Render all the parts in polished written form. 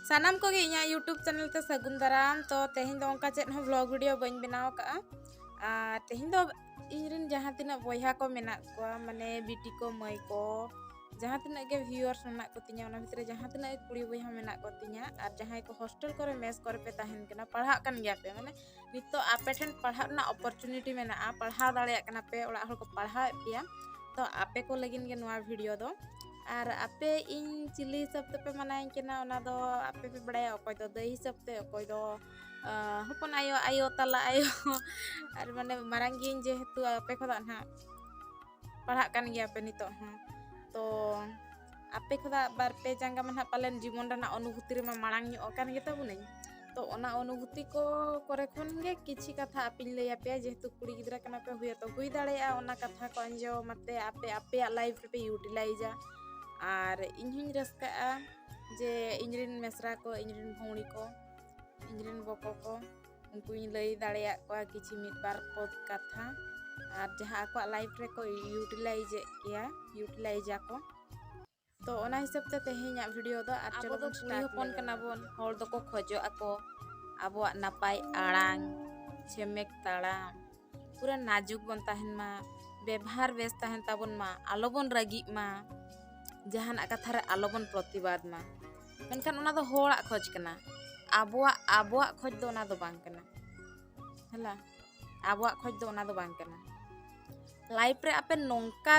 सानाम को इना YouTube channel ते सगुन दाराम तो तेहिं दो उनका चेत हो व्लॉग वीडियो बन बनाव का तेहिं दो इनरिन जहाँ तिना बॉयहा को मेना को माने बीटी को मई को जहाँ तिना के व्यूअर्स मेना को तिना ओना भितरे जहाँ तिना कुड़ी बॉयहा मेना को तिना और जहाँ को हॉस्टल करे मेस करे पे ताहेन कना पढ़ा कन गया पे माने नितो आपे ठन पढ़ा ना अपॉर्चुनिटी मेना पढ़ा दाड़े कना पे ओड़ा हर को पढ़ा पिया तो आपे को लगिन के नवा वीडियो दो और आपे इन चिली हिसाब पे मनाई केना ओना दो आपे पे बड़े अकोय दो दही हिसाब ते अकोय दो हपन आयो आयो तला आयो और माने मारांगी जेहेतु आपे खोदा ना पढ़ा कन गया पे नितो तो आपे खोदा बार पे जांगा मन पालन जीवन रना अनुभूति रे मांग ᱧᱚᱜ कान गेता बुनई तो ओना अनुभूति को करे खन गे किछि कथा आपिन लैया पे जेहेतु कुड़ी गिद्रा कना पे हुए तो हुई दाड़ेया ओना कथा को अंजो मते आपे आपे लाइफ पे यूटिलाइजा और इन रस्का जे इनरिन मेसरा को इनरिन भौणी को इनरिन बको को उनको लई दाड़ेया को किछि मिट बार पद कथा और जहाँ को लाइफ रे को यूटिलाइज को तो ओना हिसाब ते तेहेኛ वीडियो दो और चलो बन कुड़ी हपन कना बन हर दो को खोजो ako आबोआ नापाय आड़ांग छेमेक ताड़ाम पूरा नाजुक बन ताहन मा व्यवहार बेस ताहन ताबन मा आलो बन रागी मा जहान कथा रे आलो बन प्रतिवाद मा मेनखान ओना दो होड़ा खोज कना आबोआ खोज दो ओना दो बांग कना हला आबोआ खोज दो ओना दो बांग कना लाइफ रे आपे नोंका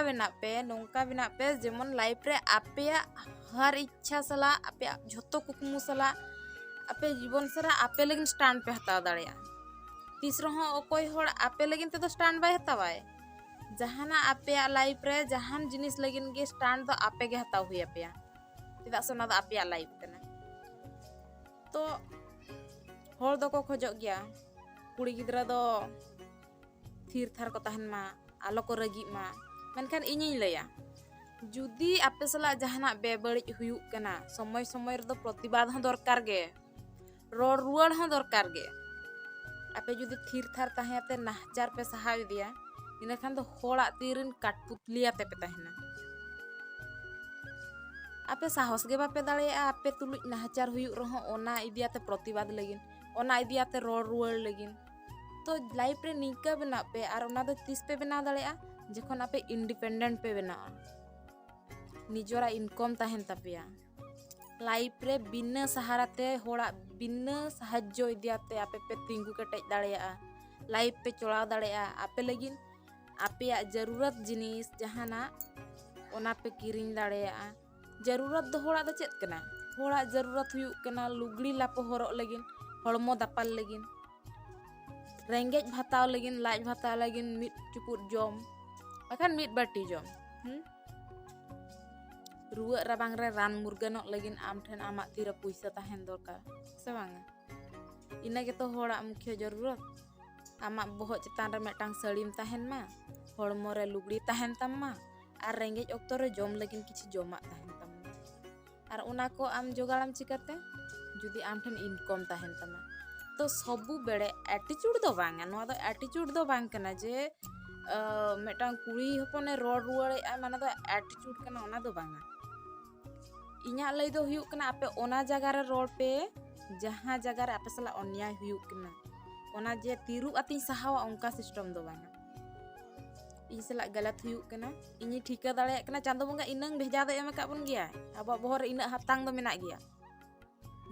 बिना पे जेमन लाइफ रे आपे हर इच्छा सला आपे झोतो कुकमु सला आपे जीवन सरा आपे लगिन स्टैंड पे हता दाड़िया तीसरो हो कोई होड़ आपे लगिन ते तो स्टैंड बाय हतावाय जहाना आपे लाइफ रे जहान जिनिस लगिन गे स्टैंड दो आपे गे हताव हुई आपे तिदा सोना दो आपे लाइफ कना तो होड़ दो को खोजो गया कुड़ी गिद्रा दो थीर थार को ताहन मा आलो को रगी मा मेनखान इᱧ लैया जुदी आपे सला जहाना बेबड़ी हुयुक कना समय समय रे दो प्रतिवाद हो दरकार गे रोड रुआड़ हो दरकार गे आपे जुदी थीर थार ताहेते नाहचार पे सहा दिया इना खान दो होड़ा तीरिन काटपुतलिया ते पे ताहेना आपे साहस गे बापे दाड़े आपे तुलुज नाहचार हुयुक रहो ओना इदियाते प्रतिवाद लगिन ओना इदियाते रोड रुआड़ लगिन तो लाइफ रे निका बना पे और ओना दो तीस पे बना दाड़ेया जखन आपे इंडिपेंडेंट पे बना निजोरा इनकम ताहेन तापिया लाइफ रे बिना सहारा ते होड़ा बिना साहाज्य इदियाते आपे पे तिंगु कटेज दाड़ेया लाइफ पे चला दाड़ेया आपे लगिन आपे जरूरत जिनिस जहाना ओना पे किरिंग दाड़ेया जरूरत दो होड़ा दो चेत कना होड़ा जरूरत हुयुक कना लुगड़ी लापो हरक लगिन हड़मो दापाल लगिन रेंगेज भाताव लगिन लाज भाताव लगिन मिट चुपुट जम बाखान मिट बाटी जम रुआ राबांग रे रान मुर्गानक लगिन आम ठेन आमा तीरा पैसा ताहेन दरकार से बांगा इना के तो होड़ा मुख्य जरूरत आमा बोहत चितान रे मेटांग सड़ीम ताहेन मा हड़मो रे लुगड़ी ताहेन तम मा और रेंगेज ऑक्तो रे जम लगिन किछि जमा ताहेन तम और ओना को आम जोगाड़ाम चिकाते जुदी आम ठेन इनकम ताहेन तमा तो सबु बेड़े एटीट्यूड दो बांगा नोआ दो एटीट्यूड दो बांग कना जे मेटांग कुड़ी हपने रोड रुआड़े माने दो एटीट्यूड कना ओना दो बांगा इना लई दो हुयुक कना आपे ओना जगह रे रोड पे जहां जगह रे आपे सला अन्याय हुयुक कना ओना जे तिरु अति सहावा उनका सिस्टम दो बांगा इन सला गलत हुयुक कना इनी ठीका दाड़े कना चांदो बंगा इनंग भेजा दो एम का बन गया अब बहर इन हतांग दो मेना गया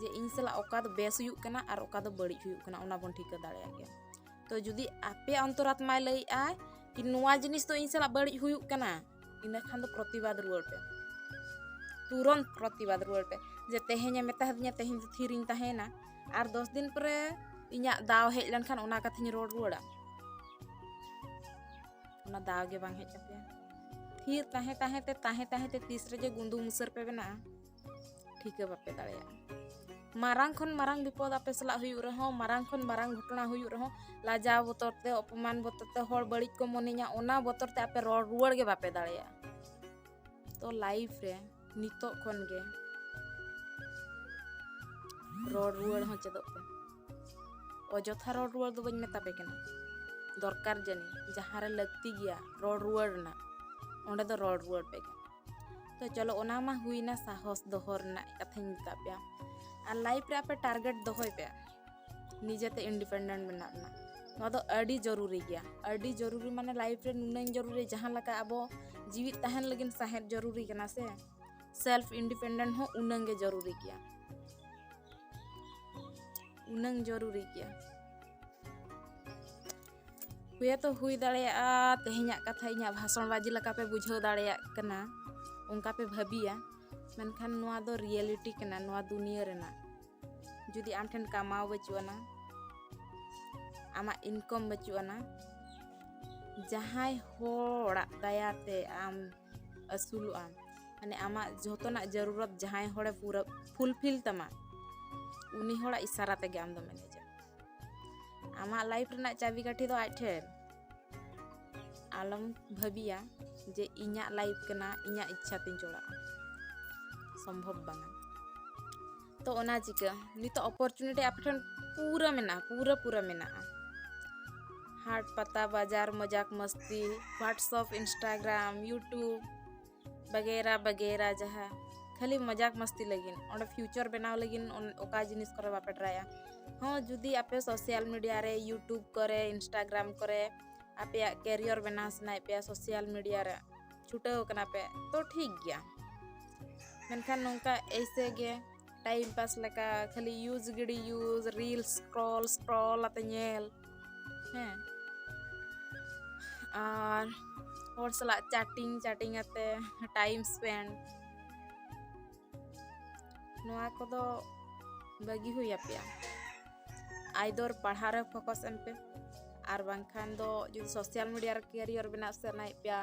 जे इन सला ओका दो बेस हुयुक कना और ओका दो बड़ी हुयुक कना ओना बन ठीका दाड़े गया तो जुदी आपे अंतरात्मा लई आ कि नोआ जिनिस तो इन सला बड़ी हुयुक कना इना खान दो प्रतिवाद रुआड़ पे तुरंत प्रतिवाद रुआड़ पे जे तेहेኛ मेता हदिया तेहेñ थीरिंग ताहेना और 10 दिन पर इñा दाव हेज लनखान ओना कथिñ रोड रुआड़ा ओना दाव गे बांग हेज पे थीर ताहे ते तीस रे जे गुंदू मुसर पे बना ठीक बापे दाड़ेया मारांग खन मारांग विपद आपे सला हुयुक रहो मारांग खन मारांग घटना हुयुक रहो लाजा बोतर ते अपमान बोतर ते होड़ बड़िज को मनेኛ ओना बोतर ते आपे रोड रुआड़ गे बापे दाड़ेया तो लाइफ रे नितो खन गे रोड रुआड़ हो चेदो पे अजथा रोड रुआड़ दो बन मेता पे कना दरकार जनी जहां रे लगती गया रोड रुआड़ ना ओंडे दो रोड रुआड़ पे तो चलो ओना मा हुईना साहस दोहो रनाय कथाᱧ मेता पेया और लाइफ रे आपे टारगेट दोहोय पे निजेते इंडिपेंडेंट मेना बना नोआ दो अडी जरूरी गया अडी जरूरी माने लाइफ रे नुनाኝ जरूरी जहां लका अबो जीवित तहन लगिन साहेब जरूरी कना से सेल्फ इंडिपेंडेंट हो उनंगे जरूरी गया उनंग जरूरी गया हुए तो हुई दाड़ेया तेहेñा कथा इñा भाषण बाजी लका पे बुझाव दाड़ेया कना उनका पे भाबिया मेनखान नोआ दो रियलिटी कना नोआ दुनिया रेना जुदी आम ठेन कमाव बचुआना आमा इनकम बचुआना जहां होड़ा दयाते आम असुलु आम माने आमा जोतना जरूरत जहां होड़े पूरा फुलफिल तमा उनी होड़ा इशारा तेगे आम दो मैनेजर आमा लाइफ रेना चाबी काठी दो आज ठेन आलम भाबिया जे इñा लाइफ कना इñा इच्छा तीन जोड़ा संभव बना तो ओना चिका नितो अपॉर्चुनिटी आप ठेन पूरा मेना पूरा मेना हाट पता बाजार मजाक मस्ती व्हाट्सएप इंस्टाग्राम यूट्यूब वगैरह वगैरह जहाँ खाली मजाक मस्ती लगिन और फ्यूचर बनाव लगिन ओका जिनिस करे बापे ट्राया हाँ जुदी आपे सोशल मीडिया रे यूट्यूब करे इंस्टाग्राम करे आपे कैरियर बनाव सनाय पे सोशल मीडिया रे छुटाव कना पे तो ठीक गया मेनखान नोंका ऐसे गे टाइम पास लका खाली use giddy use reel scroll आते नेल हैं और सला चैटिंग आते टाइम स्पेंड नोआ को दो बगी हुई आपया आइदर पढ़ा रे फोकस एम पे और बांखान दो जो सोशल मीडिया रे कैरियर बना से नाइ पे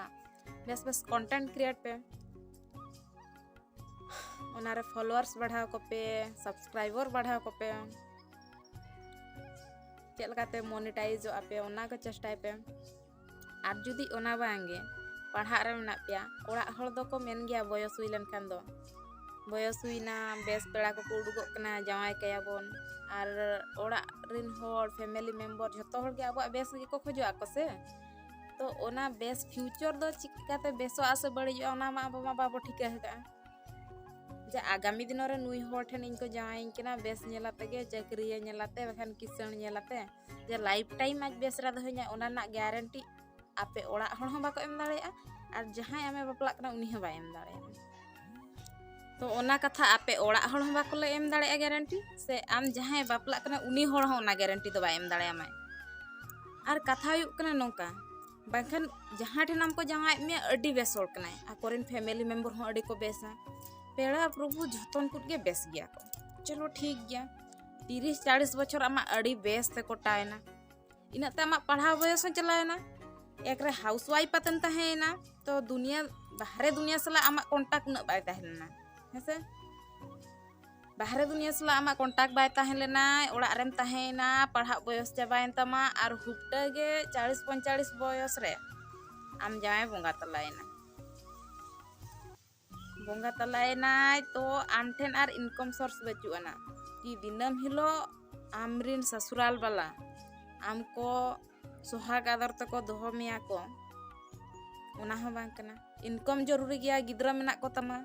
बेस कंटेंट क्रिएट पे ओनारे फॉलोअर्स बढ़ाव को पे सब्सक्राइबर बढ़ाव को पे चेल काते मोनेटाइज आपे ओना को चेष्टा पे और जुदी ओना बांगे पढ़ा रे मेना पे ओड़ा हर दो को मेन गया बयस हुई लेनखान दो बयस हुईना बेस पेड़ा को उडुगोग कना जावाय कयाबोन और ओड़ा रिन होर फैमिली मेंबर जतो होर के आबो बेस गे को खोजो आको से तो ओना बेस फ्यूचर दो चिकाते बेसो आसे बड़ी ओना मा बाबो ठिका है जे आगामी दिन रे नुई होर ठेन इनको जावाय केना बेस नेलाते गे चाकरी नेलाते बखान किसान नेलाते जे लाइफ टाइम आज बेस रा दह냐 ओना ना गारंटी आपे ओड़ा होर हो बाको एम दाड़ेया और जहां आमे बापला कना उनी हो बाय एम दाड़ेया तो ओना कथा आपे ओड़ा होर हो बाको ले एम दाड़ेया गारंटी से आम जहां बापला कना उनी होर हो ओना गारंटी दो बाय एम दाड़ेया माय और कथा हुई कना नोंका बाखान जहां ठेन हमको जावाय मे अडी बेस होर कनाय आकोरेन फैमिली मेंबर हो अडी को बेसा पेड़ा प्रभु जतन कुट के बेस गया को चलो ठीक गया 30-40 बछर आमा अडी बेस ते कोटायना इनाते आमा पढ़ा बयस चलायना एक रे हाउसवाइफ पतन तहेना तो दुनिया बाहरे दुनिया सला आमा कांटेक्ट न बाय तहेना हेसे बाहरे दुनिया सला आमा कांटेक्ट बाय तहेलेना ओड़ा रेम तहेना पढ़ा बयस चाबायन तमा और हुपटा गे 40-45 बयस रे आम जाय बोंगा तलायना तो आम ठेन आर इनकम सोर्स बचुआना कि दिनम हिलो आमरिन ससुराल वाला आमको सोहाग आदर तको दोहो मिया को ओना हो बांग कना इनकम जरूरी गया गिद्रा मेना को तमा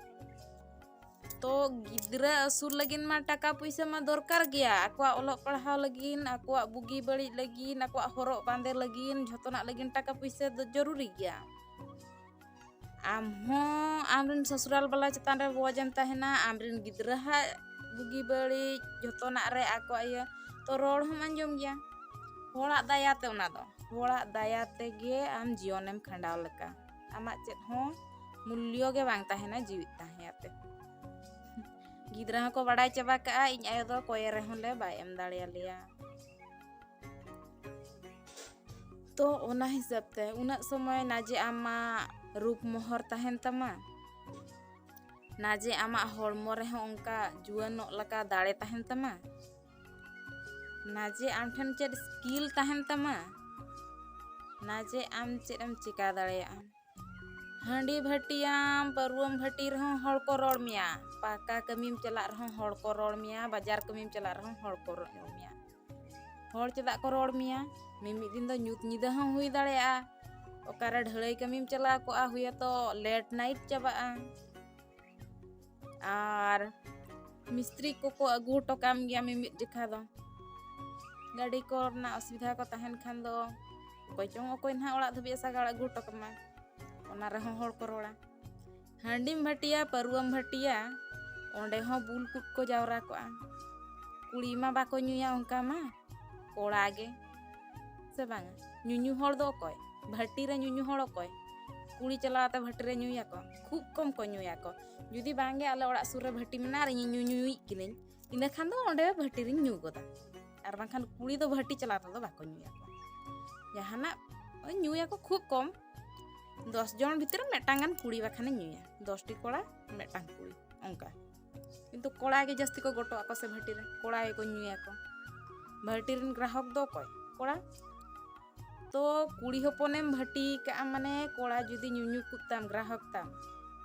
तो गिद्रा असुर लगिन मा टाका पैसा मा दरकार गया आकवा ओलग पढ़ाव लगिन आकवा बुगी बड़ी लगिन आकवा हरक बांदे लगिन झतोना लगिन टाका पैसा जरूरी गया आम हो आमरिन ससुराल वाला चतान रे बोजम तहेना आमरिन गिद्रा हा बुगी बड़ी झतोना रे आकवा ये तो रोड हम अंजम गया होड़ा दायाते ओना दो होड़ा दायाते गे आम जीवनेम खंडाव लका आमा चेत हो मूल्य गे बांग तहेना जीवित तहेयाते गिद्रा को बड़ाई चाबा का इन आयो दो कोय रे होले बाय एम दाड़िया लिया तो ओना हिसाब ते उना समय नाजे आमा रूप मोहर तहेन तमा नाजे आमा हड़मो रे हो उनका जुआनो लका दाड़े तहेन तमा नाजे आम ठन चेद स्किल तहेन तमा नाजे आम चेद एम चिका दाड़ेया हांडी भटियाम परुम भटी रहो हड़ को रोड़ मिया पाका कमीम चला रहो हड़ को रोड़ मिया बाजार कमीम चला रहो हड़ को रोड़ मिया हड़ चदा को रोड़ मिया मिमी दिन दो न्यूत निदा हो हुई दाड़ेया ओकारे ढळई कमीम चला को आ हुया तो लेट नाइट चाबा आर मिस्त्री को अगू हटो काम गया मिमिद जखा दो गाड़ी को रना असुविधा को तहन खान दो कोई चोंग कोई ना ओड़ा धबी सागाड़ अगू हटो कमा ओना रहो होड़ को रोड़ा हांडीम भटिया परुवम भटिया ओंडे हो बुल कुट को जावरा को कुड़ी मा बाको नुया उनका मा कोड़ा गे से बांगा नुनु होड़ दो कोई भट्टी रे नुनु होड़ कोई कुड़ी चलाते भट्टी रे नुया को खूब कम को नुया को जुदी बांगे आले ओड़ा सुर रे भट्टी मेना रे नुनुई किनिन इना खान दो ओंडे भट्टी रे नु गोदा आर बांखान कुड़ी दो भट्टी चलाते दो बाको नुया को जहाना नुया को खूब कम 10 जन भीतर मेटांगान कुड़ी बाखाने नुया 10 टी कोड़ा मेटांग कुड़ी ओंका किंतु कोड़ा के जस्ती को गोटो आको से भट्टी रे कोड़ा को नुया को भट्टी रे ग्राहक दो कोई कोड़ा तो कुड़ी हपनेम भट्टी का माने कोड़ा जुदी नुनु कुताम ग्राहक ताम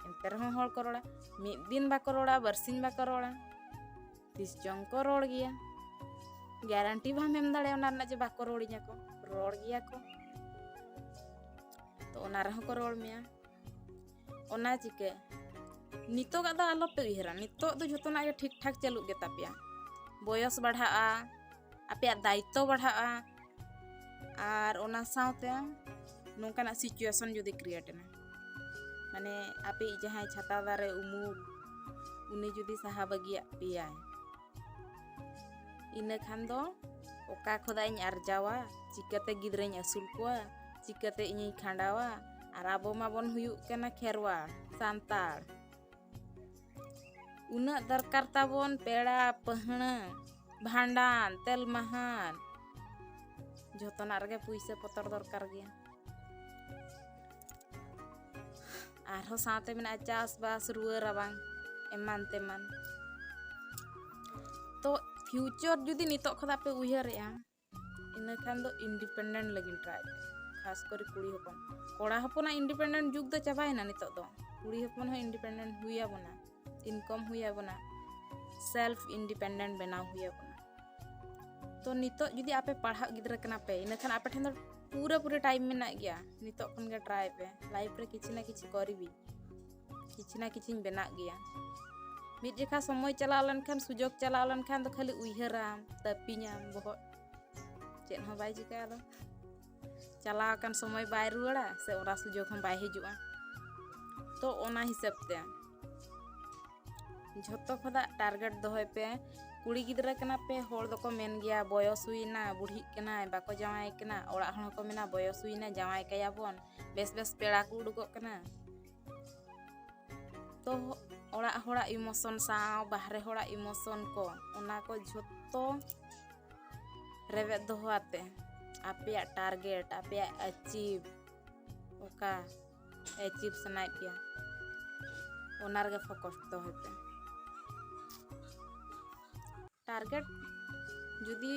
एंते रहो होड़ को रोड़ा मिद दिन बाको रोड़ा बरसिन बाको रोड़ा 30 जन को रोड़ गया गारंटी बा मेम दाड़े ओना ना जे बाको रोड़िया को रोड़ गया को तो ओना रहो को रोड़ मिया ओना चिके नितो गा दा आलो पे उहरा नितो दो जतोना के ठीक ठाक चालू गे तापिया बयस बढ़ा आपे दायित्व बढ़ा आर ओना साउते नोंकाना सिचुएशन जुदी क्रिएट ना माने आपे जहां छाता दारे उमुल उनी जुदी साहा बगिया पिया इना खान दो ओका खोदाइñ आरजावा चिकाते गिद्राñ असुल कोआ चिकाते इñi खांडावा आर आबो माबन हुयुक कना खेरवा सांताड़ उना दरकार ताबन पेड़ा पहना भांडान तेल महान जोतना रगे पैसा पतर दरकार गया आरो साथे मेना चास बास रुआ राबांग एमान तेमान तो फ्यूचर जुदी नितो खदा पे उयहरेया इना खान दो इंडिपेंडेंट लगिन ट्राई खास करी कुड़ी हपन कोड़ा हपना इंडिपेंडेंट जुग दो चाबायना नितो दो कुड़ी हपन हो इंडिपेंडेंट हुया बना इनकम हुया बना सेल्फ इंडिपेंडेंट बनाव हुया बना तो नितो जुदी आपे पढ़ा गिद्रा कना पे इना खान आपे ठेन पूरा टाइम मेना गया नितो खन गे ट्राई पे लाइफ रे किछि ना किछि करबी किछि ना किछि बेना गया मिद जेखा समय चला लन खान सुजोग चला लन खान तो खाली उइहराम तपिኛम बहो चेन हो बाय जिका दो चला कान समय बाय रुड़ा से ओरा सुजोग हम बाय हिजुआ तो ओना हिसाब ते झोतो खदा टारगेट दोहय पे कुड़ी गिद्रा कना पे होड़ दो को मेन गया बयस हुईना बुढ़ी कना बाको जावाय कना ओड़ा हण को मेना बयस हुईना जावाय कयाबन बेस बेस पेड़ा को उडुगो कना तो ओड़ा होड़ा इमोशन साव बाहरे होड़ा इमोशन को ओना को झोतो रेवे दोहाते आपे टारगेट आपे अचीव ओका अचीव सनाय पिया ओनार गे फोकस तो होते टारगेट जुदी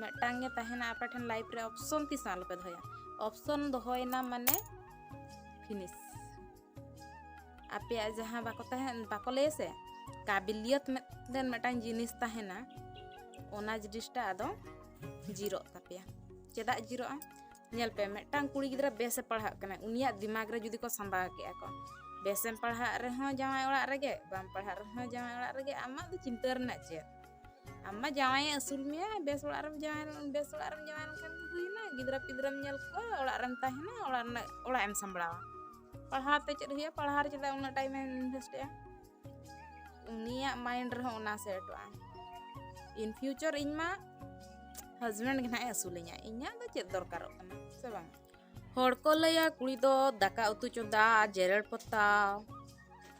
मेटांगे तहना आपे ठन लाइफ रे ऑप्शन ती साल पे धया ऑप्शन दोहयना माने फिनिश आपे जहां बाको तहन बाको ले से काबिलियत में देन मेटांग जिनिस तहना ओना जिनिसटा आदो जीरो तापिया चेदा जीरो नेल पे मेटांग कुड़ी गिद्रा बेसे पढ़ा कना उनिया दिमाग रे जुदी को संभा के को बेसेम पढ़ा रे हो जावाय ओड़ा रेगे बाम पढ़ा रे हो जावाय ओड़ा रेगे आमा दो चिंता रना चे आमा जावाय असुल मिया बेस ओड़ा रे जावाय खान हुईना गिद्रा पिद्राम नेल को ओड़ा रम तहना ओड़ा एम संभळावा पढ़ाते चेद हुआ पढ़ार चेदा उना टाइम इन्वेस्ट उनिया माइंड रे ओना सेटवा इन फ्यूचर इनमा हस्बैंड के ना असुलिया इना दो चेद दरकार कना से बांग होड़ को लया कुड़ी दो दाका उतु चोदा जेरेड़ पताव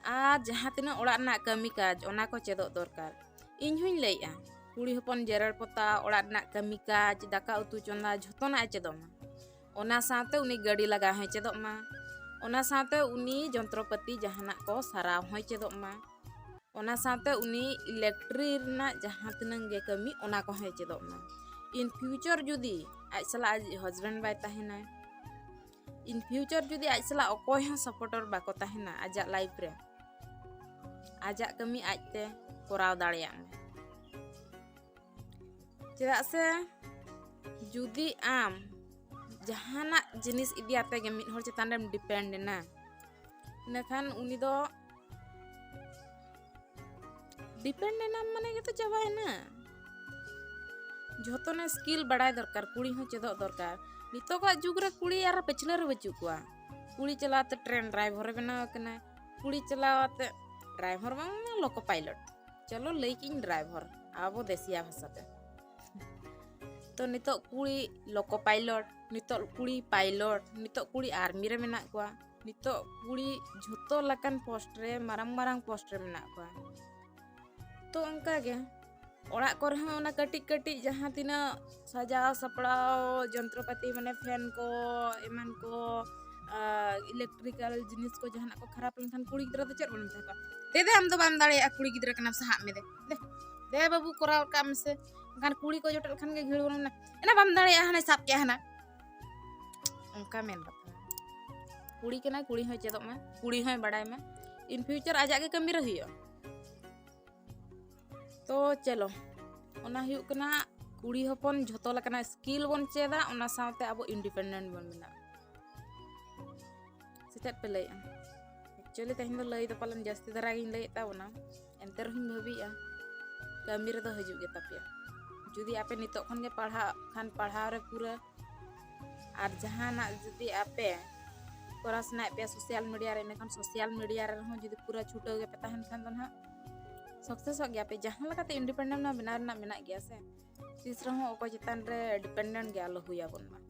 आ जहां तिना ओड़ा ना कमी काज ओना को चेदो दरकार इन हुई लैया कुड़ी हपन जेरेड़ पता ओड़ा ना कमी काज दाका उतु चोदा झोतना चेदोमा ओना साथे उनी गाड़ी लगा है चेदोमा ओना साथे उनी जंत्रपति जहाना को साराव होय चेदोमा ओना साथे उनी इलेक्ट्रिक ना जहां तिनंग गे कमी ओना को होय चेदोमा इन फ्यूचर जुदी आज सला हस्बैंड बाय तहना इन फ्यूचर जुदी आज सला अकोय ह सपोर्टर बाको तहना आजा लाइफ रे आजा कमी आजते कोराव दाड़िया चेदा से जुदी आम जहाना जिनिस इदियाते गे मिद हर चेतान रेम डिपेंड ना इनाखान उनी दो डिपेंडेंट आम माने तो चाबायना जोतने स्किल बड़ाय दरकार कुड़ी हो चेदो दरकार नितो का जुग रे कुड़ी यार पिछले रे बचु कुआ कुड़ी चलाते ट्रेन ड्राइवर बनाव कना कुड़ी चलाते ड्राइवर बांग लोको पायलट चलो लेकिन ड्राइवर आबो देसिया भाषाते तो नितो कुड़ी लोको पायलट नितो कुड़ी पायलट नितो कुड़ी आर्मी रे मेना कुआ नितो कुड़ी झोतो लकन पोस्ट रे मारंग पोस्ट रे मेना कुआ तो उनका के ओड़ा करे हो ना कटी जहाँ तीना सजाव सपड़ाव जंत्रपाति माने फैन को एमन को इलेक्ट्रिकल जिनिस को जहाँ को खराब लेनखान कुड़ी गिद्रा तो चेर बन मेथा दे हम दो बाम दाड़े कुड़ी गिद्रा कना साहा में दे बाबू कोराव काम से खान कुड़ी को जोटल खान के घिड़ बन ना एना बाम दाड़े हने साब के हना उनका मेन बात कुड़ी के ना कुड़ी हो चेदो में कुड़ी हो बड़ाय में इन फ्यूचर आजा के कमी रही तो चलो ओना हुयु कना कुड़ी हपन झोतो लकना स्किल बन चेदा ओना सावते अब इंडिपेंडेंट बन मेना सेचेत पे लय एक्चुअली तहिन दो लय तो पालन जास्ती धरा गिन लय तावना एंते रहिन भाबिया कमी रे दो हजु गे तापिया जुदी आपे नितो खन के पढ़ा रे पूरा आर जहाना जुदी आपे कोरासना पे सोशल मीडिया रे नेखान सोशल मीडिया रे हो जुदी पूरा छुटो गे पे तहन खान दन हा सक्सेस हो गया पे जहाँ लगाते इंडिपेंडेंट ना बना मेना गया से तीसरा हो ओको चितान रे डिपेंडेंट गया लो हुया बन मा